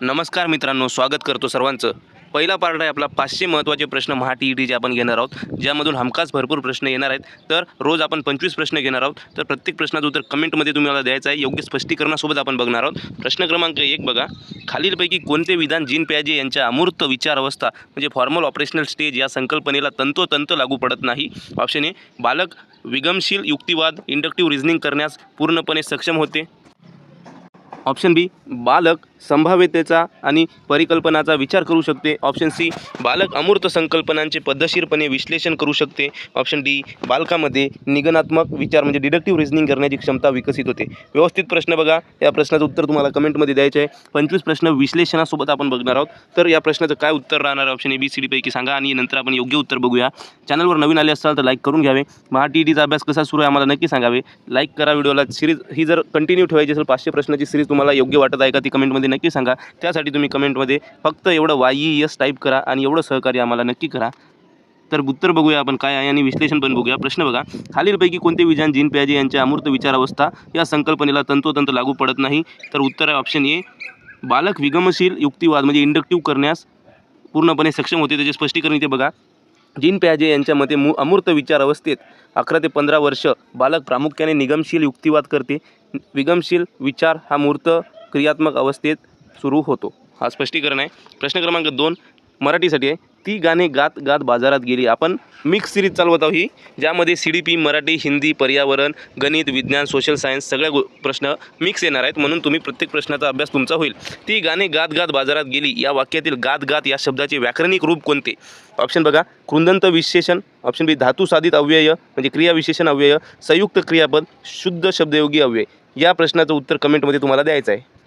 नमस्कार मित्रांनो, स्वागत करतो सर्वांचं। पहिला पार्ट आहे आपला 500 महत्त्वाचे प्रश्न महा TETचे आपण घेणार आहोत, ज्यामधून हमखास भरपूर प्रश्न येणार आहेत। तर रोज आपण 25 प्रश्न घेणार आहोत। तर प्रत्येक प्रश्नाचं उत्तर कमेंटमध्ये तुम्हाला द्यायचं आहे। योग्य स्पष्टीकरणासोबत आपण बघणार आहोत। प्रश्न क्रमांक 1 बघा, खालीलपैकी कोणते विधान जीन पियाजे यांच्या अमूर्त विचार अवस्था म्हणजे फॉर्मल ऑपरेशनल स्टेज या संकल्पनेला तंतोतंत लागू पडत नाही? ऑप्शन ए, बालक विगमशील युक्तिवाद इंडक्टिव्ह रिझनिंग करण्यास पूर्णपणे सक्षम होते। ऑप्शन बी, बालक संभाव्यतेचा आणि परिकल्पनाचा विचार करू शकते। ऑप्शन सी, बालक अमूर्त संकल्पनांचे पद्धतशीरपणे विश्लेषण करू शकते। ऑप्शन डी, बालकामध्ये निगमनात्मक विचार म्हणजे डिडक्टिव्ह रिझनिंग करण्याची क्षमता विकसित होते। व्यवस्थित प्रश्न बघा, या प्रश्नाचं उत्तर तुम्हाला कमेंटमध्ये द्यायचं आहे। 25 प्रश्न विश्लेषणासोबत आपण बघणार आहोत। तर या प्रश्नाचं काय उत्तर राहणार आहे ऑप्शन ABCD पैकी सांगा आणि नंतर आपण योग्य उत्तर बघूया। चॅनलवर नवीन आले असाल तर लाईक करून घ्यावे। महा TETचा अभ्यास कसा सुरू आहे आम्हाला नक्की सांगावे। लाईक करा व्हिडिओला। सिरीज ही जर कंटिन्यू ठेवायची असेल 500 प्रश्नाची सिरीज तुम्हाला योग्य वाटत आहे का ती कमेंटमध्ये नक्की सांगा। त्यासाठी तुम्ही कमेंटमध्ये फक्त एवढं YES टाईप करा आणि एवढं सहकार्य आम्हाला नक्की करा। तर उत्तर बघूया आपण काय आहे आणि विश्लेषण पण बघूया। प्रश्न बघा, खालीलपैकी कोणते विधान जीन पियाजे यांच्या अमूर्त विचारावस्था या संकल्पनेला तंतोतंत लागू पडत नाही? तर उत्तर आहे ऑप्शन ए, बालक विगमशील युक्तिवाद म्हणजे इंडक्टिव्ह करण्यास पूर्णपणे सक्षम होते। त्याचे स्पष्टीकरण इथे बघा। जीन पियाजे यांच्या मते अमूर्त विचार अवस्थेत 11 ते 15 वर्ष बालक प्रामुख्याने निगमशील युक्तिवाद करते। विगमशील विचार हा मूर्त क्रियात्मक अवस्थेत सुरू होतो। हा स्पष्टीकरण आहे। प्रश्न क्रमांक 2 मराठीसाठी आहे। ती गाणे गात गात बाजारात गेली। आपण मिक्स सिरीज चालवत आहोत ही, ज्यामध्ये CDP मराठी, हिंदी, पर्यावरण, गणित, विज्ञान, सोशल सायन्स सगळ्या प्रश्न मिक्स येणार आहेत, म्हणून तुम्ही प्रत्येक प्रश्नाचा अभ्यास तुमचा होईल। ती गाणे गात गात बाजारात गेली या वाक्यातील गात गात या शब्दाचे व्याकरणिक रूप कोणते? ऑप्शन बघा, कृदंत विशेषण। ऑप्शन बी, धातू साधित अव्यय म्हणजे क्रिया विशेषण अव्यय, संयुक्त क्रियापद, शुद्ध शब्दयोगी अव्यय। या प्रश्नाचं उत्तर कमेंटमध्ये तुम्हाला द्यायचं आहे।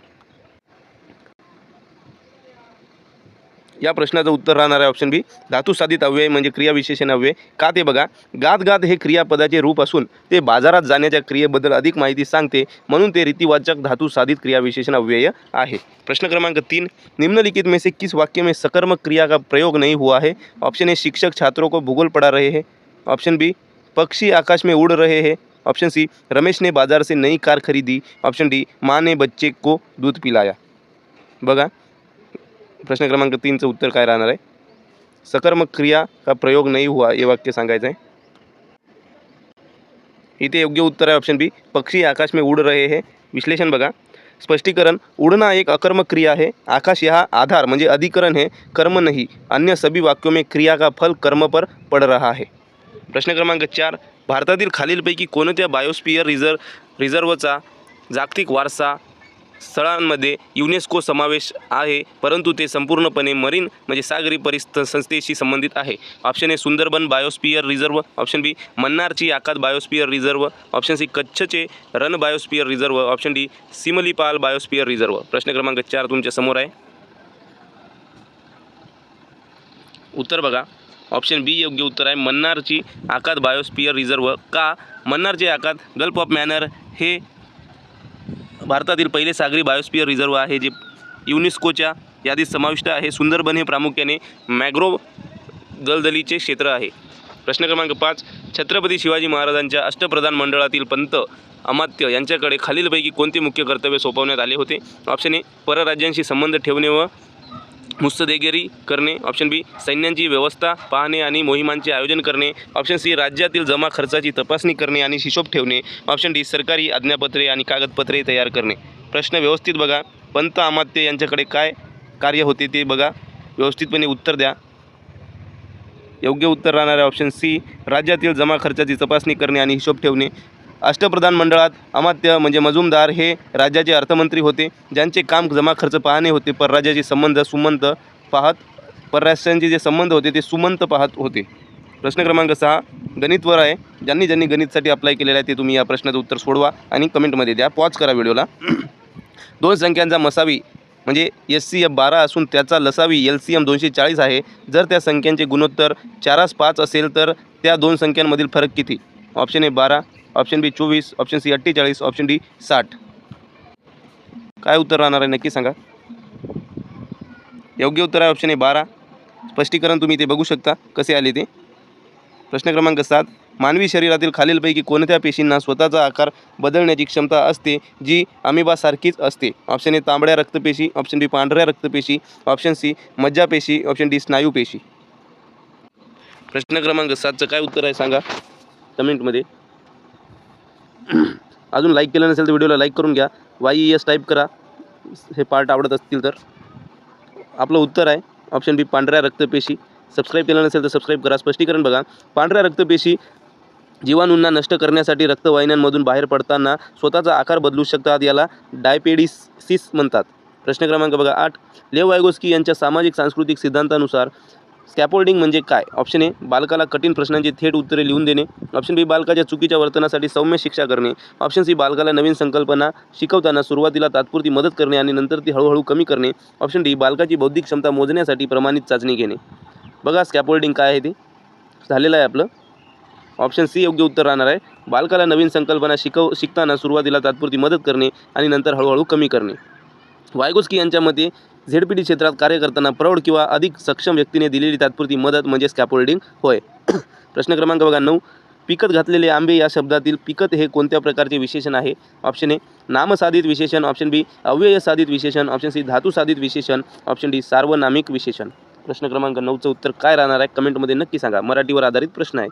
या प्रश्नाचं उत्तर राहणार आहे ऑप्शन बी, धातू साधित अव्यय म्हणजे क्रिया विशेषण अव्यय। का ते बघा, गात गात हे क्रियापदाचे रूप असून ते बाजारात जाण्याच्या क्रियेबद्दल अधिक माहिती सांगते, म्हणून ते रीतिवाचक धातू साधित क्रिया विशेषण अव्यय आहे। प्रश्न क्रमांक 3, निम्नलिखित में से किस वाक्य में सकर्मक क्रिया का प्रयोग नहीं हुआ है? ऑप्शन ए, शिक्षक छात्रों को भूगोल पढ़ा रहे हैं। ऑप्शन बी, पक्षी आकाश में उड़ रहे हैं। ऑप्शन सी, रमेश ने बाजार से नई कार खरीदी। ऑप्शन डी, माँ ने बच्चे को दूध पिलाया। बघा, प्रश्न क्रमांक 3चं उत्तर काय राहणार आहे? सकर्मक क्रिया का प्रयोग नहीं हुआ हे वाक्य सांगायचं आहे। इथे योग्य उत्तर आहे ऑप्शन बी, पक्षी आकाश में उड़ रहे हैं। विश्लेषण बघा, स्पष्टीकरण, उड़ना एक अकर्मक क्रिया है। आकाश यहाँ आधार म्हणजे अधिकरण है, कर्म नहीं। अन्य सभी वाक्यों में क्रिया का फल कर्म पर पड़ रहा है। प्रश्न क्रमांक 4, भारतातील खालीलपैकी कोणत्या बायोस्फियर रिझर्वचा जागतिक वारसा स्थळांमध्ये युनेस्को समावेश आहे, परंतु ते संपूर्णपणे मरीन म्हणजे सागरी परिसंस्थेशी संबंधित आहे? Option A, Sundarban biosphere reserve. Option B, मन्नारची आखात बायोस्फियर रिझर्व। ऑप्शन सी, कच्छचे Rann biosphere reserve. Option D, Similipal biosphere reserve. प्रश्न क्रमांक 4 तुमच्या समोर आहे। उत्तर बघा, ऑप्शन बी योग्य उत्तर आहे, मन्नारची आखात बायोस्फियर रिझर्व। का? मन्नारचे आखात गल्फ ऑफ मॅनर हे भारतातील पहिले सागरी बायोस्फियर रिझर्व आहे, जे युनेस्कोच्या यादीत समाविष्ट आहे। सुंदरबन हे प्रामुख्याने मॅग्रोव दलदलीचे क्षेत्र आहे। प्रश्न क्रमांक 5, छत्रपती शिवाजी महाराजांच्या अष्टप्रधान मंडळातील पंत अमात्य यांच्याकडे खालीलपैकी कोणते मुख्य कर्तव्य सोपवण्यात आले होते? ऑप्शन ए, परराज्यांशी संबंध ठेवणे व मुत्सद्देगिरी करणे। ऑप्शन बी, सैन्यांची व्यवस्था पाहणे आणि मोहिमांचे आयोजन करणे। ऑप्शन सी, राज्यातील जमा खर्चाची तपासणी करणे आणि हिशोब ठेवणे। ऑप्शन डी, सरकारी आज्ञापत्रे आणि कागदपत्रे तयार करणे। प्रश्न व्यवस्थित बघा, पंत अमात्य यांच्याकडे काय कार्य होते ते बघा, व्यवस्थितपणे उत्तर द्या। योग्य उत्तर राहणार आहे ऑप्शन सी, राज्यातील जमा खर्चाची तपासणी करणे आणि हिशोब ठेवणे। अष्टप्रधान मंडळात अमात्य म्हणजे मजुमदार हे राज्याचे अर्थमंत्री होते, ज्यांचे काम जमा खर्च पाहणे होते। परराज्याचे संबंध सुमंत पाहत परराष्ट्रांचे जे संबंध होते ते सुमंत पाहत होते। प्रश्न क्रमांक 6, गणितवर आहे। ज्यांनी गणितसाठी अप्लाय केलेलं आहे ते तुम्ही या प्रश्नाचं उत्तर सोडवा आणि कमेंटमध्ये द्या। पॉज करा व्हिडिओला। दोन संख्यांचा मसावी म्हणजे SCF 12 असून त्याचा लसावी LCM 240 आहे। जर त्या संख्यांचे गुणोत्तर 4:5 असेल तर त्या दोन संख्यांमधील फरक किती? Option A 12, option B 24, option C 48, option D 60। काय उत्तर राहणार आहे नक्की सांगा। योग्य उत्तर आहे ऑप्शन ए 12। स्पष्टीकरण तुम्ही ते बघू शकता कसे आले ते। प्रश्न क्रमांक 7, मानवी शरीरातील खालीलपैकी कोणत्या पेशींना स्वतःचा आकार बदलण्याची क्षमता असते जी अमिबासारखीच असते? ऑप्शन ए तांबड्या रक्तपेशी, ऑप्शन बी पांढऱ्या रक्तपेशी, ऑप्शन सी मज्जापेशी, ऑप्शन डी स्नायूपेशी. प्रश्न क्रमांक 7चं काय उत्तर आहे सांगा कमेंटमध्ये. अजून लाईक केलं नसेल तर व्हिडिओला लाईक करून घ्या. YES टाईप करा हे पार्ट आवडत असतील तर. आपलं उत्तर आहे ऑप्शन बी पांढऱ्या रक्तपेशी. सबस्क्राईब केलं नसेल तर सबस्क्राईब करा. स्पष्टीकरण बघा. पांढऱ्या रक्तपेशी जीवाणूंना नष्ट करण्यासाठी रक्तवाहिन्यांमधून बाहेर पडताना स्वतःचा आकार बदलू शकतात. याला डायपेडिसिस म्हणतात. प्रश्न क्रमांक बघा 8. लेव वायगोस्की यांच्या सामाजिक सांस्कृतिक सिद्धांतानुसार स्कॅफोल्डिंग म्हणजे काय? ऑप्शन ए बालकाला कठीण प्रश्नांची थेट उत्तरे लिहून देणे, ऑप्शन बी बालकाच्या चुकीच्या वर्तनासाठी सौम्य शिक्षा करणे, ऑप्शन सी बालकाला नवीन संकल्पना शिकवताना सुरुवातीला तात्पुरती मदत करणे आणि नंतर ती हळूहळू कमी करणे, ऑप्शन डी बालकाची बौद्धिक क्षमता मोजण्यासाठी प्रमाणित चाचणी घेणे. बघा स्कॅफोल्डिंग काय आहे ते झालेलं आहे आपलं. ऑप्शन सी योग्य उत्तर राहणार आहे. बालकाला नवीन संकल्पना शिकताना सुरुवातीला तात्पुरती मदत करणे आणि नंतर हळूहळू कमी करणे. वायगोस्की यांच्या मते ZPD क्षेत्रात कार्य करताना प्रौढ किंवा अधिक सक्षम व्यक्तीने दिलेली तात्पुरती मदत म्हणजे स्कॅफोल्डिंग होय. प्रश्न क्रमांक बघा 9. पिकत घातलेले आंबे या शब्दातील पिकत हे कोणत्या प्रकारचे विशेषण आहे? ऑप्शन ए नामसाधित विशेषण, ऑप्शन बी अव्ययसाधित विशेषण, ऑप्शन सी धातुसाधित विशेषण, ऑप्शन डी सार्वनामिक विशेषण. प्रश्न क्रमांक 9चं उत्तर काय राहणार आहे कमेंटमध्ये नक्की सांगा. मराठीवर आधारित प्रश्न आहे.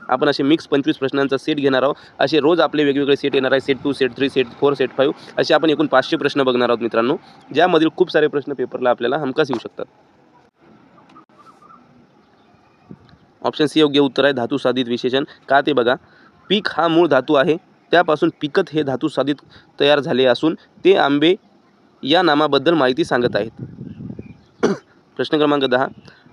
आपण असे मिक्स 25 प्रश्नांचा सेट घेणार आहोत. असे रोज आपले वेगवेगळे सेट येणार आहे. सेट 2, सेट 3, सेट 4, सेट 5 असे आपण एकूण 500 प्रश्न बघणार आहोत मित्रांनो, ज्यामधील खूप सारे प्रश्न पेपरला आपल्याला हमखास येऊ शकतात. ऑप्शन सी योग्य उत्तर आहे धातुसाधित विशेषण. का ते बघा. पीक हा मूळ धातू आहे, त्यापासून पिकत हे धातुसाधित तयार झाले असून ते आंबे या नामाबद्दल माहिती सांगत आहेत. प्रश्न क्रमांक 10.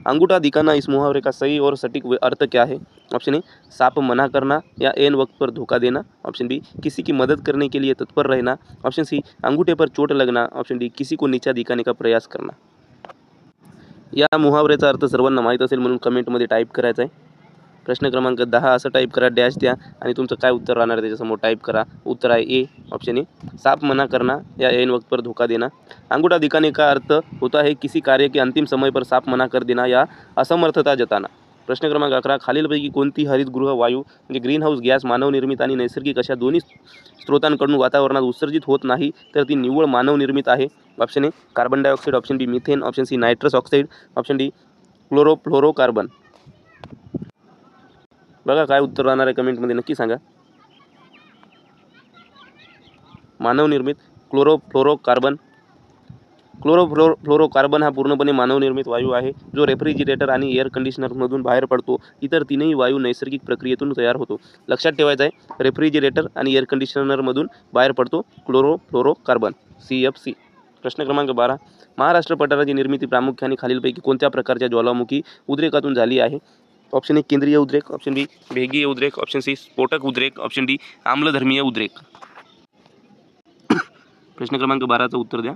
अंगूठा दिखाना इस मुहावरे का सही और सटीक अर्थ क्या है? ऑप्शन ए सांप मना करना या एन वक्त पर धोखा देना, ऑप्शन बी किसी की मदद करने के लिए तत्पर रहना, ऑप्शन सी अंगूठे पर चोट लगना, ऑप्शन डी किसी को नीचा दिखाने का प्रयास करना. या मुहावऱ्याचा अर्थ सर्वांना माहीत असेल म्हणून कमेंटमध्ये टाईप करायचा आहे. प्रश्न क्रमांक 10 असं टाईप करा, डॅश द्या आणि तुमचं काय उत्तर राहणार आहे त्याच्यासमोर टाईप करा. उत्तर आहे ए ऑप्शन ए सांप मना करना या एन वक्त पर धोखा देना. अंगूठा दिखाने का अर्थ होता है किसी कार्य के अंतिम समय पर सांप मना कर देना या असमर्थता जताना. प्रश्न क्रमांक 11. खालीलपैकी कोणती हरितगृह वायू म्हणजे ग्रीनहाऊस गॅस मानवनिर्मित आणि नैसर्गिक अशा दोन्ही स्रोतांकडून वातावरणात उत्सर्जित होत नाही तर ती निव्वळ मानवनिर्मित आहे? Option A carbon dioxide, option B methane, option C nitrous oxide, option D chlorofluorocarbon. बघा काय उत्तर राहणार आहे कमेंटमध्ये नक्की सांगा. मानवनिर्मित क्लोरोफ्लोरोकार्बन. क्लोरोफ्लोरोकार्बन हा पूर्णपणे मानवनिर्मित वायू आहे जो रेफ्रिजिरेटर आणि एअर कंडिशनरमधून बाहेर पडतो. इतर तीनही वायू नैसर्गिक प्रक्रियेतून तयार होतो. लक्षात ठेवायचं आहे रेफ्रिजिरेटर आणि एअर कंडिशनरमधून बाहेर पडतो क्लोरोफ्लोरोकार्बन CFC. प्रश्न क्रमांक 12. महाराष्ट्र पठाराची निर्मिती प्रामुख्याने खालीलपैकी कोणत्या प्रकारच्या ज्वालामुखी उद्रेकातून झाली आहे? ऑप्शन ए केंद्रीय उद्रेक, ऑप्शन बी भेगीय उद्रेक, ऑप्शन सी स्फोटक उद्रेक, ऑप्शन डी आम्लधर्मीय उद्रेक. प्रश्न क्रमांक 12चं उत्तर द्या.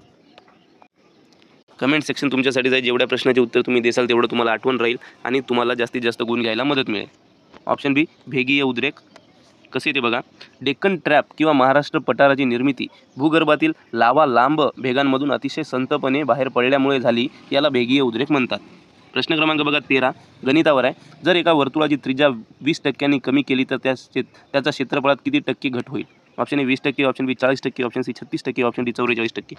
कमेंट सेक्शन तुमच्यासाठी जाईल. जेवढ्या प्रश्नाचे उत्तर तुम्ही देसाल तेवढं तुम्हाला आठवण राहील आणि तुम्हाला जास्तीत जास्त गुण घ्यायला मदत मिळेल. ऑप्शन बी भेगीय उद्रेक. कसे ते बघा. डेक्कन ट्रॅप किंवा महाराष्ट्र पठाराची निर्मिती भूगर्भातील लावा लांब भेगांमधून अतिशय संतपणे बाहेर पडल्यामुळे झाली. याला भेगीय उद्रेक म्हणतात. प्रश्न क्रमांक बघा 13 गणितावर आहे. जर एका वर्तुळाची त्रिज्या 20% कमी केली तर त्याचा क्षेत्रफळात किती टक्के घट होईल? Option A 20%, option B 40%, option C 36%, option D 44%.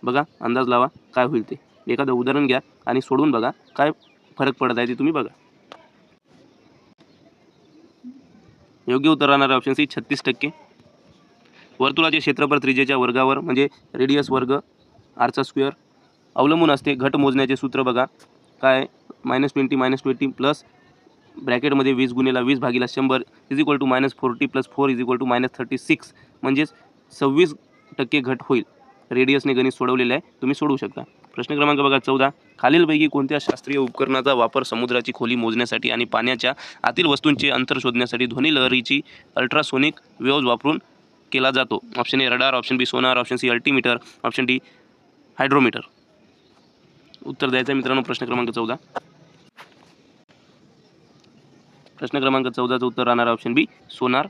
बघा अंदाज लावा काय होईल ते. एखादं उदाहरण घ्या आणि सोडून बघा काय फरक पडत आहे ते तुम्ही बघा. योग्य उत्तर राहणार आहे ऑप्शन सी 36%. वर्तुळाचे क्षेत्रफळ त्रिज्येच्या वर्गावर म्हणजे रेडियस वर्ग आरचा स्क्वेअर अवलंबून असते. घट मोजण्याचे सूत्र बघा काय -20 -20 प्लस ब्रॅकेटमध्ये 20 × 20 / 100 = -40 + 4 = -36 म्हणजेच 26% घट होईल. रेडियसने गणित सोडवलेलं आहे, तुम्ही सोडवू शकता. प्रश्न क्रमांक बघा 14 खालीलपैकी कोणत्या शास्त्रीय उपकरणाचा वापर समुद्राची खोली मोजण्यासाठी आणि पाण्याच्या आतील वस्तूंचे अंतर शोधण्यासाठी ध्वनी लहरीची अल्ट्रासोनिक वेव्ज वापरून केला जातो? Option A radar, option B sonar, option C altimeter, option D hydrometer. उत्तर द्यायचं आहे मित्रांनो प्रश्न क्रमांक 14. प्रश्न क्रमांक 14चं उत्तर राहणार ऑप्शन बी सोनार.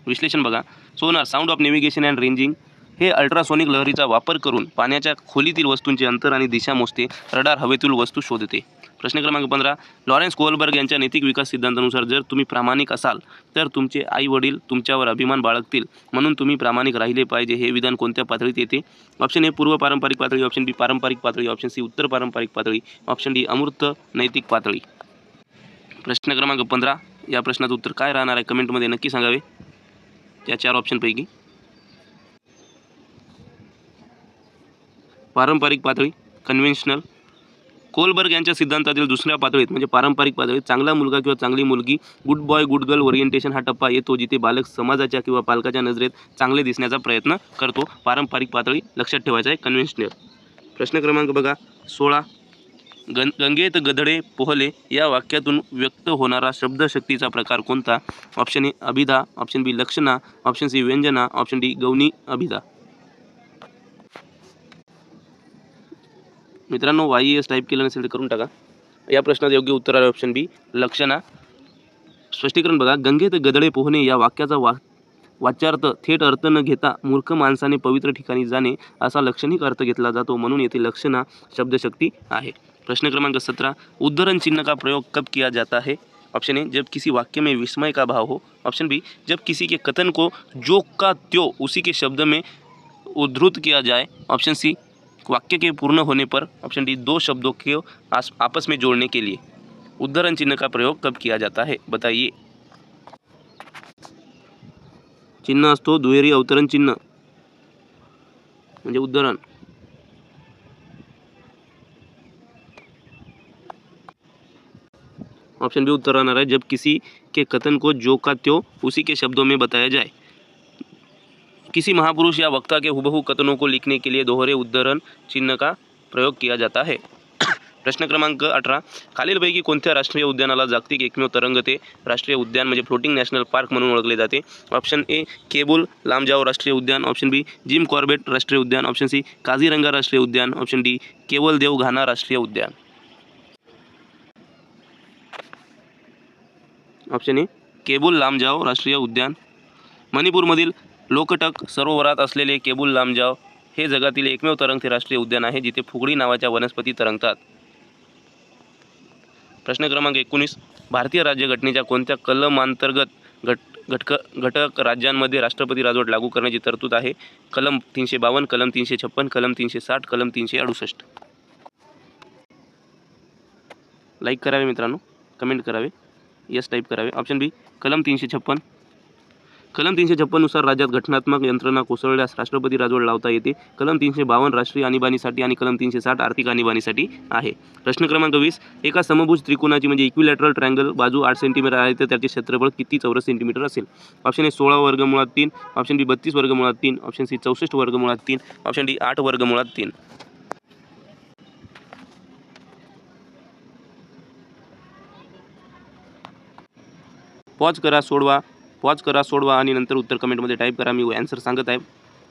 विश्लेषण बघा. Sonar sound of navigation and ranging हे अल्ट्रासोनिक लहरीचा वापर करून पाण्याच्या खोलीतील वस्तूंचे अंतर आणि दिशा मोजते. रडार हवेतील वस्तू शोधते. प्रश्न क्रमांक 15, लॉरेन्स कोहलबर्ग यांच्या नैतिक विकास सिद्धांतानुसार जर तुम्ही प्रामाणिक असाल तर तुमचे आई वडील तुमच्यावर अभिमान बाळगतील, म्हणून तुम्ही प्रामाणिक राहिले पाहिजे. हे विधान कोणत्या पातळीत येते? ऑप्शन ए पूर्व पारंपरिक पातळी, ऑप्शन बी पारंपरिक पातळी, ऑप्शन सी उत्तर पारंपरिक पातळी, ऑप्शन डी अमूर्त नैतिक पातळी. प्रश्न क्रमांक 15 या प्रश्नाचं उत्तर काय राहणार आहे कमेंटमध्ये नक्की सांगावे. या 4 ऑप्शनपैकी पारंपरिक पातळी, कन्व्हेन्शनल. कोहलबर्ग यांच्या सिद्धांतातील दुसऱ्या पातळीत म्हणजे पारंपरिक पातळीत चांगला मुलगा किंवा चांगली मुलगी, good boy good girl orientation हा टप्पा येतो जिथे बालक समाजाच्या किंवा पालकाच्या नजरेत चांगले दिसण्याचा प्रयत्न करतो. पारंपरिक पातळी लक्षात ठेवायचं आहे, कन्व्हेन्शनल. प्रश्न क्रमांक बघा 16, गंगेत गधडे पोहले या वाक्यातून व्यक्त होणारा शब्दशक्तीचा प्रकार कोणता? ऑप्शन ए अभिधा, ऑप्शन बी लक्षणा, ऑप्शन सी व्यंजना, ऑप्शन डी गौणी अभिधा. मित्रांनो YES टाईप केलं नसेल तर करून टाका. या प्रश्नाचं योग्य उत्तर आहे ऑप्शन बी लक्षणा. स्पष्टीकरण बघा, गंगेत गधडे पोहणे या वाक्याचा वाच्यार्थ थेट अर्थ न घेता मूर्ख माणसाने पवित्र ठिकाणी जाणे असा लक्षणिक अर्थ घेतला जातो, म्हणून येथे लक्षणा शब्दशक्ती आहे. प्रश्न क्रमांक 17, उद्धरण चिन्ह का प्रयोग कब किया जाता है? ऑप्शन ए जब किसी वाक्य में विस्मय का भाव हो, ऑप्शन बी जब किसी के कथन को जो का त्यो उसी के शब्द में उद्धृत किया जाए, ऑप्शन सी वाक्य के पूर्ण होने पर, ऑप्शन डी 2 शब्दों के आपस में जोड़ने के लिए. उद्धरण चिन्ह का प्रयोग कब किया जाता है बताइए. चिन्ह असतो दुहेरी अवतरण चिन्ह म्हणजे उद्धरण. ऑप्शन बी उत्तर रहना है जब किसी के कथन को जो का त्यो उसी के शब्दों में बताया जाए. किसी महापुरुष या वक्ता के हुबहू कथनों को लिखने के लिए दोहरे उद्धरण चिन्ह का प्रयोग किया जाता है. प्रश्न क्रमांक 18, खालीलपैकी कोणत्या राष्ट्रीय उद्यानाला जागतिक एकमेव तरंगते राष्ट्रीय उद्यान म्हणजे फ्लोटिंग नॅशनल पार्क म्हणून ओळखले जाते? ऑप्शन ए केबुल लामजाओ राष्ट्रीय उद्यान, ऑप्शन बी जिम कॉर्बेट राष्ट्रीय उद्यान, ऑप्शन सी काझीरंगा राष्ट्रीय उद्यान, ऑप्शन डी केवल देव घाना राष्ट्रीय उद्यान. ऑप्शन ए केबुल लामजाओ राष्ट्रीय उद्यान. मणिपूरमधील लोकटक सरोवरात असलेले केबुल लामजाओ हे जगातील एकमेव तरंगते राष्ट्रीय उद्यान आहे जिथे फुगडी नावाच्या वनस्पती तरंगतात. प्रश्न क्रमांक 19, भारतीय राज्यघटनेच्या कोणत्या कलमांतर्गत घटक राज्यांमध्ये राष्ट्रपती राजवट लागू करण्याची तरतूद आहे? कलम 352, कलम 356, कलम 360, कलम 368. लाईक करावे मित्रांनो, कमेंट करावे, यस टाईप करावे. ऑप्शन बी कलम 356. कलम 356 नुसार राज्यात घटनात्मक यंत्रणा कोसळल्यास राष्ट्रपती राजवट लावता येते. कलम 352 राष्ट्रीय आणीबाणीसाठी आणि कलम 360 आर्थिक आणीबाणीसाठी आहे. प्रश्न क्रमांक 20, एका समभुज त्रिकोणाची म्हणजे इक्विलॅटरल ट्रायंगल बाजू 8 सेंटीमीटर आहे तर त्याचे क्षेत्रफळ किती चौरस सेंटीमीटर असेल? ऑप्शन ए 16 वर्गमुळात 3, ऑप्शन बी 32 वर्गमुळात 3, ऑप्शन सी 64 वर्गमुळात 3, ऑप्शन डी 8 वर्गमुळात 3. पॉज करा सोडवा आणि नंतर उत्तर कमेंटमध्ये टाईप करा. मी ॲन्सर सांगत आहे.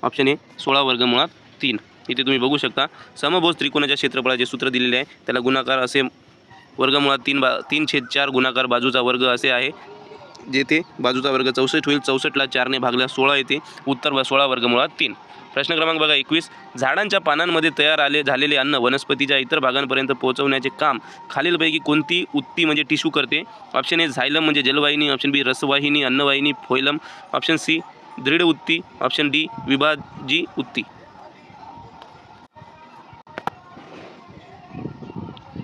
ऑप्शन ए 16 वर्गमुळात 3. इथे तुम्ही बघू शकता समभुज त्रिकोणाच्या क्षेत्रफळाचे सूत्र दिलेले आहे. त्याला गुणाकार असे वर्गमुळात 3/4 गुणाकार बाजूचा वर्ग असे आहे, जेथे बाजूचा वर्ग 64 होईल. 64ला 4ने भागल्यास 16 येते. उत्तर 16 वर्गमुळात 3. प्रश्न क्रमांक बघा 21, झाडांच्या पानांमध्ये तयार झालेले अन्न वनस्पतीच्या इतर भागांपर्यंत पोहोचवण्याचे काम खालीलपैकी कोणती उत्ती म्हणजे टिश्यू करते? ऑप्शन ए झायलम म्हणजे जलवाहिनी, ऑप्शन बी रसवाहिनी अन्नवाहिनी फोइलम, ऑप्शन सी दृढ उत्ती, ऑप्शन डी विभाजी उत्ती.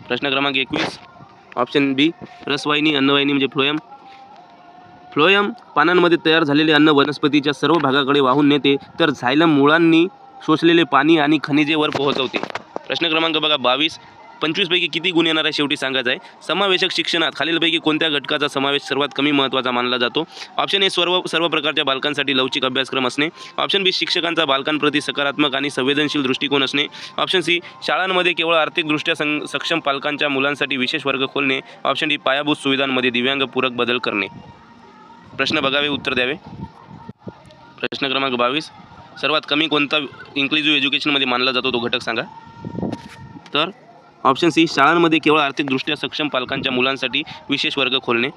प्रश्न क्रमांक 21, ऑप्शन बी रसवाहिनी अन्नवाहिनी म्हणजे फ्लोएम. फ्लोएम पानांमध्ये तयार झालेले अन्न वनस्पतीच्या सर्व भागाकडे वाहून नेते, तर झायलम मुळांनी शोषलेले पाणी आणि खनिजे वर पोहोचवते. प्रश्न क्रमांक बघा 22, 25 पैकी किती गुण येणार आहे शेवटी सांगायचं आहे. समावेशक शिक्षणात खालीलपैकी कोणत्या घटकाचा समावेश सर्वात कमी महत्त्वाचा मानला जातो? ऑप्शन ए सर्व प्रकारच्या बालकांसाठी लवचिक अभ्यासक्रम असणे, ऑप्शन बी शिक्षकांचा बालकांप्रती सकारात्मक आणि संवेदनशील दृष्टिकोन असणे, ऑप्शन सी शाळांमध्ये केवळ आर्थिकदृष्ट्या सक्षम पालकांच्या मुलांसाठी विशेष वर्ग खोलणे, ऑप्शन डी पायाभूत सुविधांमध्ये दिव्यांग पूरक बदल करणे. प्रश्न बघावे, उत्तर द्यावे. प्रश्न क्रमांक 22, सर्वात कमी कोणता इन्क्लुझिव्ह एज्युकेशनमध्ये मानला जातो तो घटक सांगा. तर ऑप्शन सी शाळांमध्ये केवळ आर्थिकदृष्ट्या सक्षम पालकांच्या मुलांसाठी विशेष वर्ग खोलणे.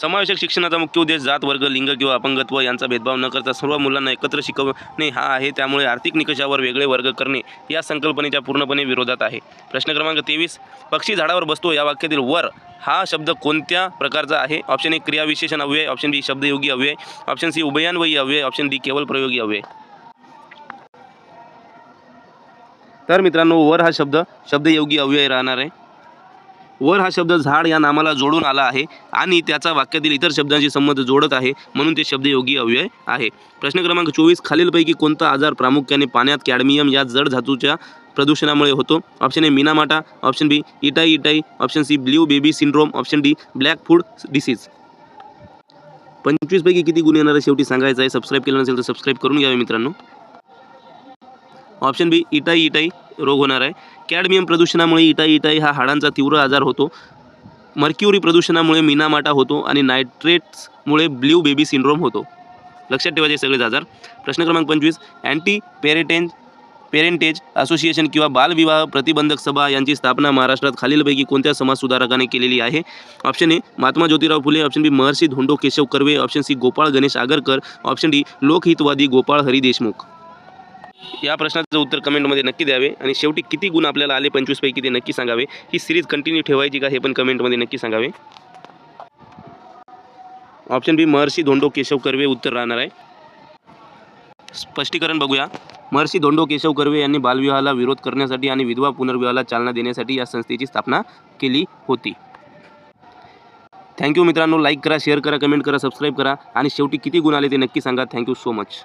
समावेशक शिक्षणाचा मुख्य उद्देश जात, वर्ग, लिंग किंवा अपंगत्व यांचा भेदभाव न करता सर्व मुलांना एकत्र शिकवणे हा आहे. त्यामुळे आर्थिक निकषावर वेगळे वर्ग करणे या संकल्पनेच्या पूर्णपणे विरोधात आहे. प्रश्न क्रमांक 23. पक्षी झाडावर बसतो या वाक्यातील वर हा शब्द कोणत्या प्रकारचा आहे? ऑप्शन ए क्रियाविशेषण अव्यय, ऑप्शन बी शब्दयोगी अव्यय, ऑप्शन सी उभयान्वयी अव्यय, ऑप्शन डी केवळ प्रयोगी अव्यय. तर मित्रांनो, वर हा शब्द शब्दयोगी अव्यय राहणार आहे. वर हा शब्द झाड या नामाला जोडून आला आहे आणि त्याचा वाक्यातील इतर शब्दांशी संबंध जोडत आहे, म्हणून ते शब्दयोगी अव्यय आहे. प्रश्न क्रमांक 24. खालीलपैकी कोणता आजार प्रामुख्याने पाण्यात कॅडमियम या जड धातूच्या प्रदूषणामुळे होतो? Option A Minamata, option B Itai, option C blue baby syndrome, option D black food disease. 25 पैकी किती गुण येणार आहे शेवटी सांगायचं आहे. सबस्क्राईब केलं नसेल तर सबस्क्राईब करून घ्यावे मित्रांनो. ऑप्शन बी इटाई रोग होणार आहे. कॅडमियम प्रदूषणामुळे इटाई हा हाडांचा तीव्र आजार होतो. मर्क्युरी प्रदूषणामुळे मिनामाटा होतो आणि नायट्रेट्समुळे ब्ल्यू बेबी सिंड्रोम होतो. लक्षात ठेवायचे सगळेच आजार. प्रश्न क्रमांक 25. अँटी पेरेंटेज असोसिएशन किंवा बालविवाह प्रतिबंधक सभा यांची स्थापना महाराष्ट्रात खालीलपैकी कोणत्या समाजसुधारकाने केलेली आहे? Option A Mahatma Jyotirao Phule, option B Maharshi Dhondo Keshav Karve, option C Gopal Ganesh Agarkar, option D Lokhitwadi Gopal Hari Deshmukh. या प्रश्नाचं उत्तर कमेंटमध्ये नक्की द्यावे आणि शेवटी किती गुण आपल्याला आले 25 पैकी ते नक्की सांगावे. ही सिरीज कंटिन्यू ठेवायची का हे पण कमेंटमध्ये नक्की सांगावे. ऑप्शन बी महर्षी धोंडो केशव कर्वे उत्तर राहणार आहे. स्पष्टीकरण बघूया. महर्षी धोंडो केशव कर्वे यांनी बालविवाहाला विरोध करण्यासाठी आणि विधवा पुनर्विवाहाला चालना देण्यासाठी या संस्थेची स्थापना केली होती. थँक्यू मित्रांनो. लाईक करा, शेअर करा, कमेंट करा, सबस्क्राईब करा आणि शेवटी किती गुण आले ते नक्की सांगा. Thank you so much.